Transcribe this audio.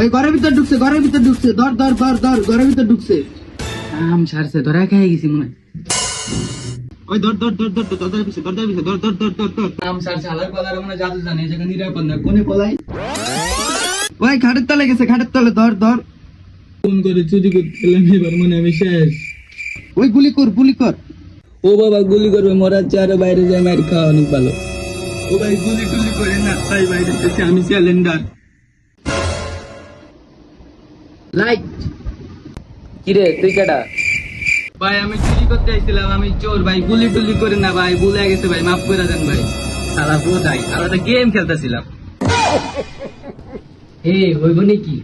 এই ঘরের ভিতর ঢুকছে, ঘরের ভিতর ঢুকছে, ধর ধর ধর ধর, ঘরের ভিতর ঢুকছে। আম সারছে, ধরা খেয়ে গেছি মনে হয়। ওই ধর ধর ধর ধর ধর ধর পিছে, ধর ধর পিছে, ধর ধর ধর ধর ধর। আম সারছে, হালার পালার মনে হয় জাদু জানে, এই জায়গা নিরাপদ না, কোনে পলাই? ওই খাটের তলে গেছে, খাটের তলে, ধর ধর। ফোন করে চুরি করতে গেলাম, এবার মনে হয় আমি শেষ। ওই গুলি কর, গুলি কর। ও বাবা, গুলি করবে, মরার চেয়ে আরো বাইরে যায় মার খাওয়া অনেক ভালো। ও ভাই গুলি টুলি করে না, তাই বাইরে থেকে আমি সিলিন্ডার। লাইট কিরে, তুই কেডা? ভাই আমি চুরি করতে আইছিলাম, আমি চোর ভাই, গুলি টুলি করে না ভাই, ভুলে গেছে ভাই, মাফ করে দেন ভাই। সালা বোধাই, আমরা তো গেম খেলতেছিলাম। এ হইব নাকি?